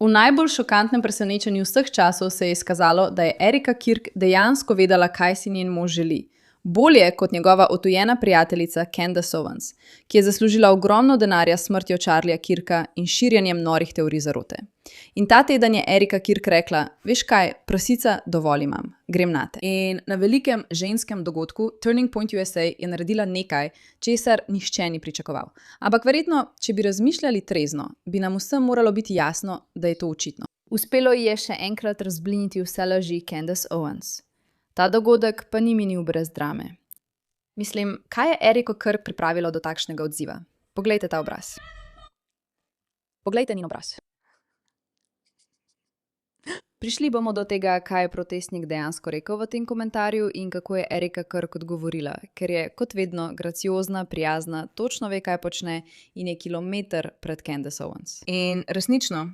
V najbolj šokantnem presenečenju vseh časov se je izkazalo, da je Erika Kirk dejansko vedela, kaj si njen mož želi. Bolje kot njegova odtujena prijateljica Candace Owens, ki je zaslužila ogromno denarja s smrtjo Charlieja Kirka in širjenjem norih teorij zarote. In ta teden je Erika Kirk rekla: "Veš kaj, prasica, dovolj imam, grem nate." In na velikem ženskem dogodku Turning Point USA je naredila nekaj, česar nihče ni pričakoval. Ampak verjetno, če bi razmišljali trezno, bi nam vsem moralo biti jasno, da je to očitno. Uspelo ji je še enkrat razbliniti vse laži Candace Owens. Ta dogodek pa ni minil brez drame. Mislim, kaj je Eriko Kirk pripravilo do takšnega odziva? Poglejte ta obraz. Poglejte njen obraz. Prišli bomo do tega, kaj je protestnik dejansko rekel v tem komentarju in kako je Erika Kirk odgovorila, ker je, kot vedno, graciozna, prijazna, točno ve, kaj počne in je kilometer pred Candace Owens. In resnično,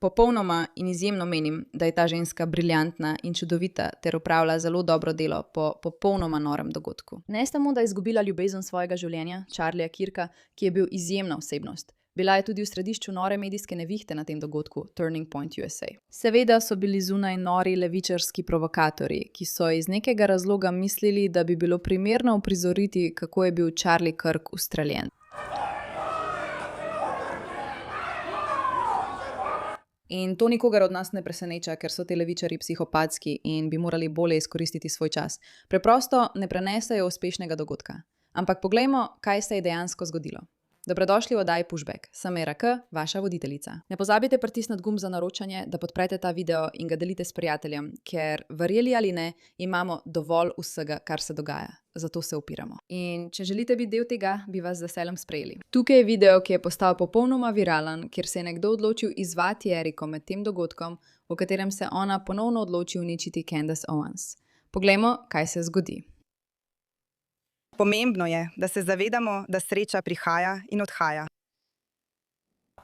popolnoma in izjemno menim, da je ta ženska briljantna in čudovita ter opravlja zelo dobro delo po popolnoma norem dogodku. Ne samo, da je izgubila ljubezen svojega življenja, Charlieja Kirka, ki je bil izjemna osebnost. Bila je tudi v središču nore medijske nevihte na tem dogodku Turning Point USA. Seveda so bili zunaj nori levičarski provokatorji, ki so iz nekega razloga mislili, da bi bilo primerno uprizoriti, kako je bil Charlie Kirk ustreljen. In to nikogar od nas ne preseneča, ker so ti levičarji psihopatski in bi morali bolje izkoristiti svoj čas. Preprosto ne prenesejo uspešnega dogodka. Ampak poglejmo, kaj se je dejansko zgodilo. Dobrodošli v oddaji Pushback. Sem Era K, vaša voditeljica. Ne pozabite pritisniti gumb za naročanje, da podprete ta video in ga delite s prijateljem, ker verjeli ali ne, imamo dovolj vsega, kar se dogaja. Zato se upiramo. In če želite biti del tega, bi vas z veseljem sprejeli. Tukaj je video, ki je postal popolnoma viralen, kjer se je nekdo odločil izzvati Eriko med tem dogodkom, v katerem se ona ponovno odloči uničiti Candace Owens. Poglejmo, kaj se zgodi. Pomembno je, da se zavedamo, da sreča prihaja in odhaja.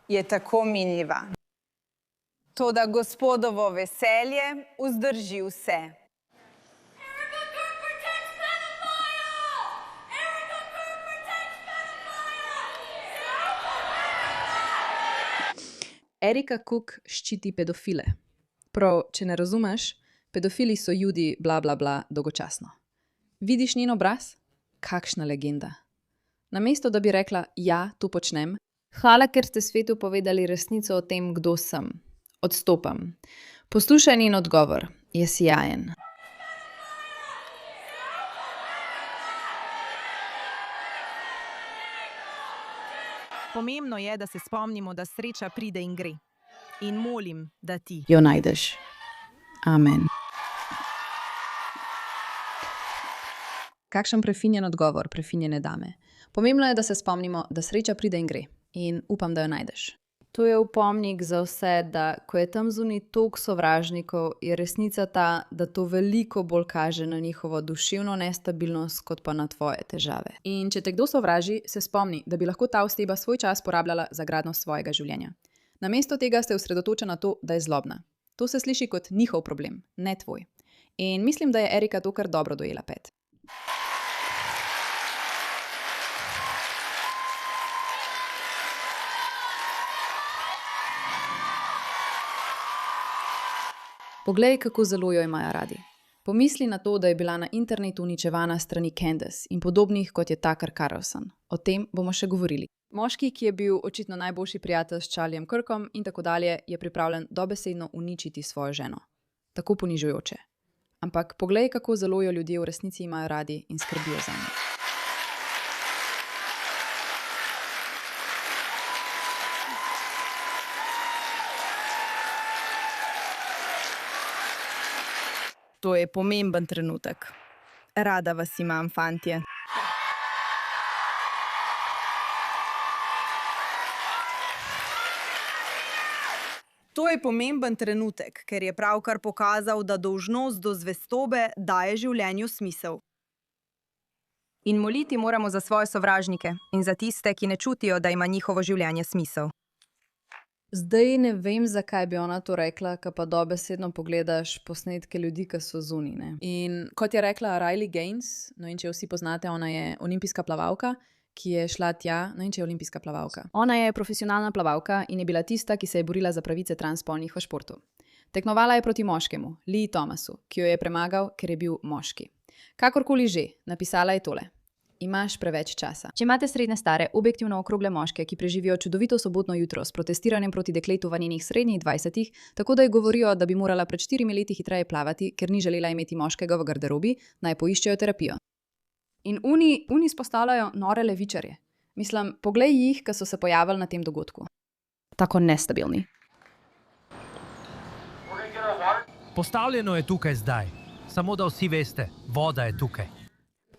Je tako minljiva. Toda Gospodovo veselje vzdrži vse. Erika Kirk ščiti pedofile. Prav, če ne razumeš, pedofili so Judi bla bla bla dolgočasno. Vidiš njen obraz? Kakšna legenda. Namesto, da bi rekla, ja, to počnem, hvala, ker ste svetu povedali resnico o tem, kdo sem. Odstopam. Poslušaj njen odgovor. Je sijajen. Pomembno je, da se spomnimo, da sreča pride in gre. In molim, da ti Jo najdeš. Amen. Kakšen prefinjen odgovor, prefinjene dame. Pomembno je, da se spomnimo, da sreča pride in gre. In upam, da jo najdeš. To je opomnik za vse, da ko je tam zunaj toliko sovražnikov, je resnica ta, da to veliko bolj kaže na njihovo duševno nestabilnost, kot pa na tvoje težave. In če te kdo sovraži, se spomni, da bi lahko ta oseba svoj čas porabljala za gradnjo svojega življenja. Namesto tega ste osredotočeni na to, da je zlobna. To se sliši kot njihov problem, ne tvoj. In mislim, da je Erika to kar dobro dojela pet. Poglej, kako zelo jo imajo radi. Pomisli na to, da je bila na internetu uničevana strani Candace in podobnih, kot je Tucker Carlson. O tem bomo še govorili. Moški, ki je bil očitno najboljši prijatelj s Charliejem Kirkom in tako dalje, je pripravljen dobesedno uničiti svojo ženo. Tako ponižujoče. Ampak poglej, kako zelo jo ljudje v resnici imajo radi in skrbijo za njo. To je pomemben trenutek. Rada vas imam, fantje. To je pomemben trenutek, ker je pravkar pokazal, da dolžnost do zvestobe daje življenju smisel. In moliti moramo za svoje sovražnike in za tiste, ki ne čutijo, da ima njihovo življenje smisel. Zdaj ne vem, zakaj bi ona to rekla, ko pa dobesedno pogledaš posnetke ljudi, ki so zunaj, ne. In kot je rekla Riley Gaines, no in če jo vsi poznate, ona je olimpijska plavalka, ki je šla tja, no in če je olimpijska plavalka. Ona je profesionalna plavalka in je bila tista, ki se je borila za pravice transspolnih v športu. Tekmovala je proti moškemu, Lee Thomasu, ki jo je premagal, ker je bil moški. Kakorkoli že, napisala je tole. Imaš preveč časa. Če imate srednje stare, objektivno okrogle moške, ki preživijo čudovito sobotno jutro s protestiranjem proti dekletu v njenih srednjih 20-ih, tako da ji govorijo, da bi morala pred 4 leti hitreje plavati, ker ni želela imeti moškega v garderobi, naj poiščejo terapijo. In oni spostavljajo nore levičarje. Mislim, poglej jih, ki so se pojavili na tem dogodku. Tako nestabilni. Postavljeno je tukaj zdaj. Samo da vsi veste, voda je tukaj.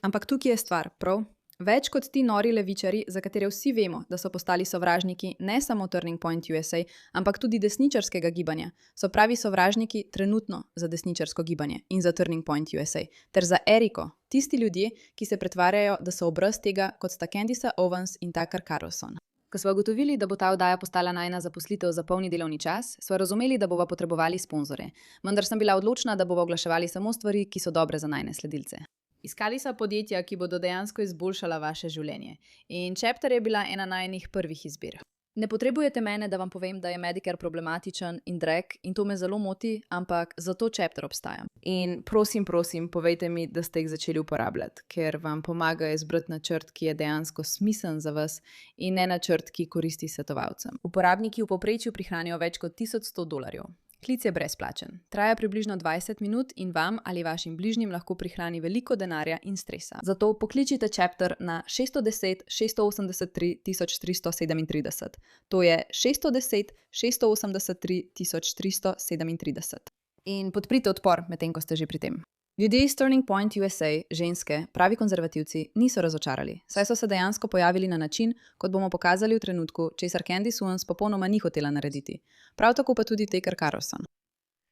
Ampak tukaj je stvar, prav? Več kot ti nori levičari, za katere vsi vemo, da so postali sovražniki ne samo Turning Point USA, ampak tudi desničarskega gibanja, so pravi sovražniki trenutno za desničarsko gibanje in za Turning Point USA, ter za Eriko, tisti ljudje, ki se pretvarjajo, da so obraz tega, kot sta Candice Owens in Tucker Carlson. Ko smo ugotovili, da bo ta oddaja postala najina zaposlitev za polni delovni čas, smo razumeli, da bova potrebovali sponzorje. Vendar sem bila odločna, da bova oglaševali samo stvari, ki so dobre za najine sledilce. Iskali so podjetja, ki bodo dejansko izboljšala vaše življenje. In Chapter je bila ena najinih prvih izbir. Ne potrebujete mene, da vam povem, da je Medicare problematičen in drag in to me zelo moti, ampak zato Chapter obstaja. In prosim, povejte mi, da ste jih začeli uporabljati, ker vam pomaga izbrati načrt, ki je dejansko smiseln za vas in ne načrt, ki koristi svetovalcem. Uporabniki v povprečju prihranijo več kot $1100. Klic je brezplačen. Traja približno 20 minut in vam ali vašim bližnjim lahko prihrani veliko denarja in stresa. Zato pokličite Chapter na 610 683 1337. To je 610 683 1337. In podprite odpor, medtem ko ste že pri tem. Ljudje iz Turning Point USA, ženske, pravi konzervativci, niso razočarali, saj so se dejansko pojavili na način, kot bomo pokazali v trenutku, česar Candice Owens popolnoma ni hotela narediti. Prav tako pa tudi Tucker Carlson.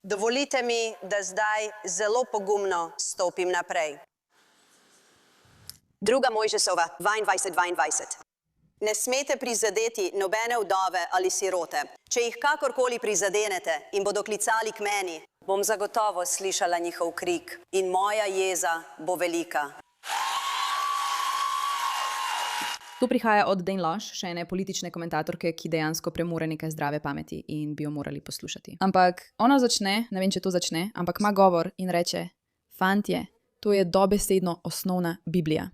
Dovolite mi, da zdaj zelo pogumno stopim naprej. 2. Mojžesova 22:22. Ne smete prizadeti nobene vdove ali sirote. Če jih kakorkoli prizadenete in bodo klicali k meni, bom zagotovo slišala njihov krik in moja jeza bo velika. To prihaja od Dane Losh, še ene politične komentatorke, ki dejansko premore nekaj zdrave pameti in bi jo morali poslušati. Ampak ona začne, ne vem, če to začne, ampak ima govor in reče: Fantje, to je dobesedno osnovna Biblija.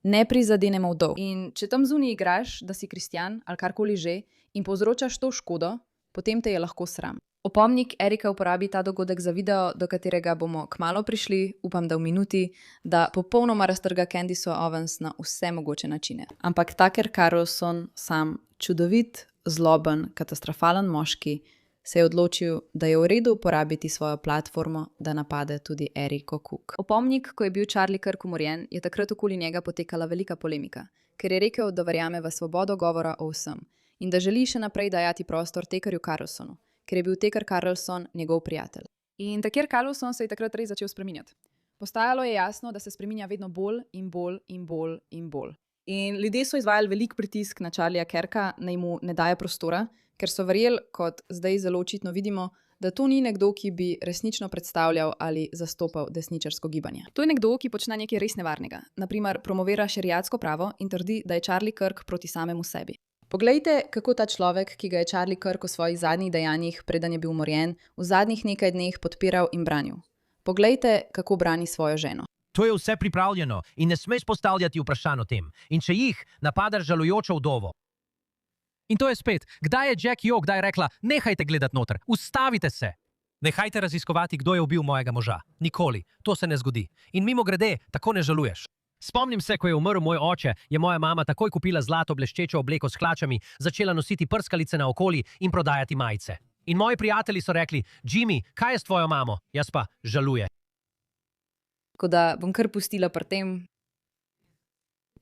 Ne prizadenemo vdov. In če tam zunaj igraš, da si kristjan ali karkoli že in povzročaš to škodo, potem te je lahko sram. Opomnik, Erika uporabi ta dogodek za video, do katerega bomo kmalu prišli, upam, da v minuti, da popolnoma raztrga Candice Owens na vse mogoče načine. Ampak Tucker Carlson, sam čudovit, zloben, katastrofalen moški, se je odločil, da je v redu uporabiti svojo platformo, da napade tudi Eriko Cook. Opomnik, ko je bil Charlie Kirk umorjen, je takrat okoli njega potekala velika polemika, ker je rekel, da verjame v svobodo govora o vsem in da želi še naprej dajati prostor Tuckerju Carlsonu, ker je bil Tucker Carlson njegov prijatelj. In Tucker Carlson se je takrat res začel spreminjati. Postajalo je jasno, da se spreminja vedno bolj in bolj in bolj in bolj. In ljudje so izvajali velik pritisk na Charlieja Kirka, naj mu ne daje prostora, ker so verjeli, kot zdaj zelo očitno vidimo, da to ni nekdo, ki bi resnično predstavljal ali zastopal desničarsko gibanje. To je nekdo, ki počne nekaj res nevarnega. Naprimer, promovira šeriatsko pravo in trdi, da je Charlie Kirk proti samemu sebi. Poglejte, kako ta človek, ki ga je Charlie Kirk v svojih zadnjih dejanjih, preden je bil umorjen, v zadnjih nekaj dneh podpiral in branil. Poglejte, kako brani svojo ženo. To je vse pripravljeno in ne smeš postavljati vprašanj o tem. In če jih, napadaš žalujočo vdovo. In to je spet, kdaj je Jack Jo kdaj rekla, nehajte gledati noter, ustavite se. Nehajte raziskovati, kdo je ubil mojega moža. Nikoli, to se ne zgodi. In mimogrede, tako ne žaluješ. Spomnim se, ko je umrl moj oče, je moja mama takoj kupila zlato bleščečo obleko s hlačami, začela nositi prskalice naokoli in prodajati majice. In moji prijatelji so rekli, Jimmy, kaj je s tvojo mamo? Jaz pa žaluje. Tako da bom kar pustila pri tem.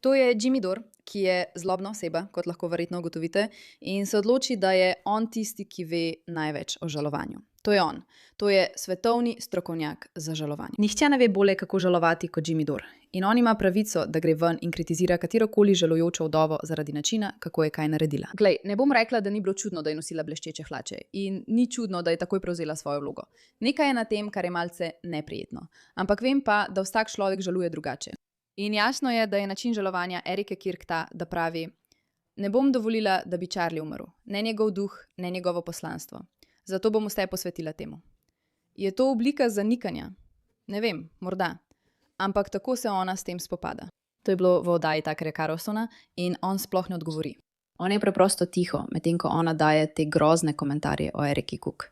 To je Jimmy Dore, ki je zlobna oseba, kot lahko verjetno ugotovite, in se odloči, da je on tisti, ki ve največ o žalovanju. To je on. To je svetovni strokovnjak za žalovanje. Nihče ne ve bolje, kako žalovati kot Jimmy Dore. In on ima pravico, da gre ven in kritizira katerokoli žalujočo vdovo zaradi načina, kako je kaj naredila. Glej, ne bom rekla, da ni bilo čudno, da je nosila bleščeče hlače. In ni čudno, da je takoj prevzela svojo vlogo. Nekaj je na tem, kar je malce neprijetno. Ampak vem pa, da vsak človek žaluje drugače. In jasno je, da je način žalovanja Erike Kirk ta, da pravi: ne bom dovolila, da bi Charlie umrl, ne njegov duh, ne njegovo poslanstvo. Zato bom vse posvetila temu. Je to oblika zanikanja? Ne vem, morda. Ampak tako se ona s tem spopada. To je bilo v oddaji Tuckerja Carlsona in on sploh ne odgovori. On je preprosto tiho, medtem ko ona daje te grozne komentarje o Eriki Cook.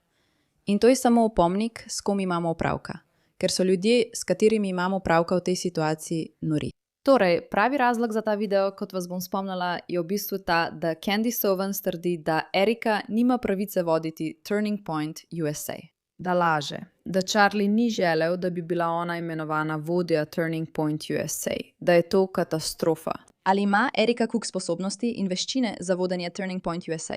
In to je samo opomnik, s kom imamo opravka. Ker so ljudje, s katerimi imamo opravka v tej situaciji, nori. Torej, pravi razlog za ta video, kot vas bom spomnila, je v bistvu ta, da Candace Owens trdi, da Erika nima pravice voditi Turning Point USA. Da laže, da Charlie ni želel, da bi bila ona imenovana vodja Turning Point USA, da je to katastrofa. Ali ima Erika Cook sposobnosti in veščine za vodenje Turning Point USA?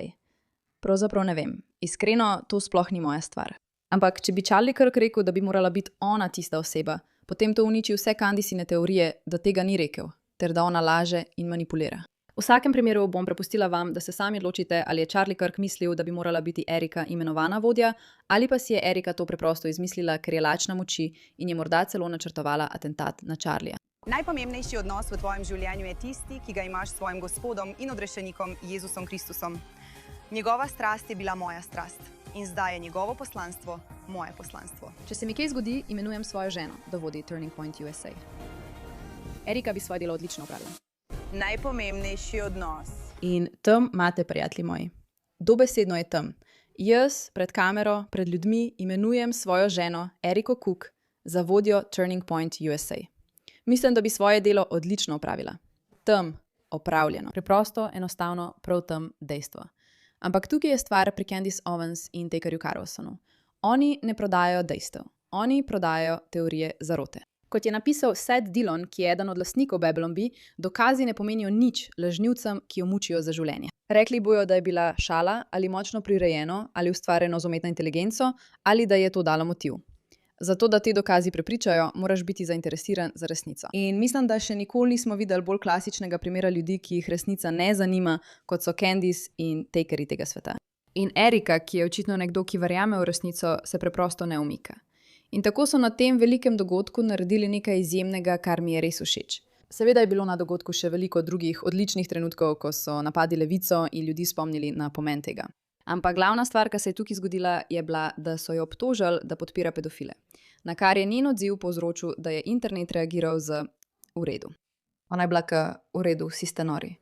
Pravzaprav ne vem. Iskreno, to sploh ni moja stvar. Ampak, če bi Charlie Kirk rekel, da bi morala biti ona tista oseba, potem to uniči vse Candicine teorije, da tega ni rekel, ter da ona laže in manipulira. V vsakem primeru bom prepustila vam, da se sami odločite, ali je Charlie Kirk mislil, da bi morala biti Erika imenovana vodja, ali pa si je Erika to preprosto izmislila, ker je lačna moči in je morda celo načrtovala atentat na Charlieja. Najpomembnejši odnos v tvojem življenju je tisti, ki ga imaš s svojim Gospodom in odrešenikom Jezusom Kristusom. Njegova strast je bila moja strast in zdaj je njegovo poslanstvo moje poslanstvo. Če se mi kaj zgodi, imenujem svojo ženo, da vodi Turning Point USA. Erika bi svoje delo odlično opravila. Najpomembnejši odnos. In tam imate, prijatelji moji. Dobesedno je tam. Jaz pred kamero, pred ljudmi imenujem svojo ženo Eriko Cook za vodjo Turning Point USA. Mislim, da bi svoje delo odlično opravila. Tam, opravljeno. Preprosto, enostavno, prav tam dejstvo. Ampak tukaj je stvar pri Candace Owens in Tuckerju Carlsonu. Oni ne prodajajo dejstev. Oni prodajajo teorije zarote. Kot je napisal Seth Dillon, ki je eden od lastnikov Babylon Bee, dokazi ne pomenijo nič lažnivcem, ki jo mučijo za življenje. Rekli bojo, da je bila šala ali močno prirejeno ali ustvarjeno z umetno inteligenco ali da je to dalo motiv. Zato, da te dokazi prepričajo, moraš biti zainteresiran za resnico. In mislim, da še nikoli nismo videli bolj klasičnega primera ljudi, ki jih resnica ne zanima, kot so Candace in Tuckerji tega sveta. In Erika, ki je očitno nekdo, ki verjame v resnico, se preprosto ne umika. In tako so na tem velikem dogodku naredili nekaj izjemnega, kar mi je res všeč. Seveda je bilo na dogodku še veliko drugih odličnih trenutkov, ko so napadli levico in ljudi spomnili na pomen tega. Ampak glavna stvar, ki se je tukaj zgodila, je bila, da so jo obtožili, da podpira pedofile. Na kar je njen odziv povzročil, da je internet reagiral z v redu. Ona je bila v redu, vsi ste nori.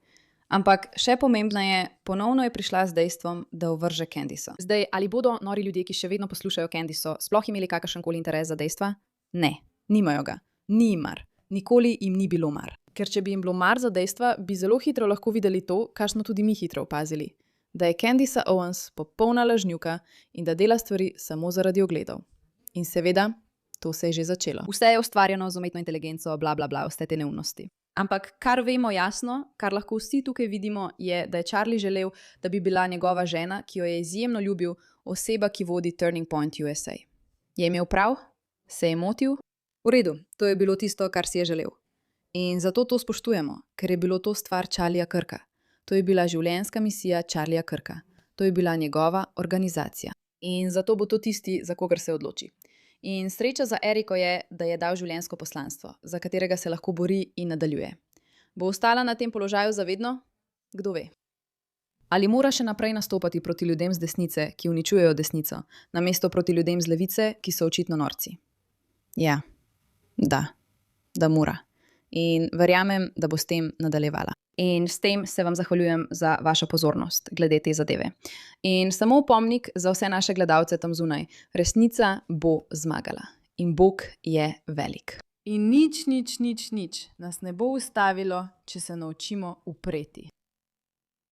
Ampak še pomembneje, ponovno je prišla z dejstvom, da ovrže Candico. Zdaj, ali bodo nori ljudje, ki še vedno poslušajo Candico, sploh imeli kakršenkoli interes za dejstva? Ne, nimajo ga. Ni jim mar. Nikoli jim ni bilo mar. Ker če bi jim bilo mar za dejstva, bi zelo hitro lahko videli to, kar smo tudi mi hitro opazili. Da je Candace Owens popolna lažnivka in da dela stvari samo zaradi ogledov. In seveda, to se je že začelo. Vse je ustvarjeno z umetno inteligenco, bla bla bla, vse te neumnosti. Ampak kar vemo jasno, kar lahko vsi tukaj vidimo, je, da je Charlie želel, da bi bila njegova žena, ki jo je izjemno ljubil, oseba, ki vodi Turning Point USA. Je imel prav? Se je motil? V redu, to je bilo tisto, kar si je želel. In zato to spoštujemo, ker je bilo to stvar Charlieja Kirka. To je bila življenjska misija Charlieja Kirka. To je bila njegova organizacija. In zato bo to tisti, za kogar se odloči. In sreča za Eriko je, da je dal življenjsko poslanstvo, za katerega se lahko bori in nadaljuje. Bo ostala na tem položaju zavedno? Kdo ve? Ali mora še naprej nastopati proti ljudem z desnice, ki uničujejo desnico, namesto proti ljudem z levice, ki so očitno norci? Ja, da mora. In verjamem, da bo s tem nadaljevala. In s tem se vam zahvaljujem za vašo pozornost glede te zadeve. In samo opomnik za vse naše gledalce tam zunaj. Resnica bo zmagala. In Bog je velik. In nič nas ne bo ustavilo, če se naučimo upreti.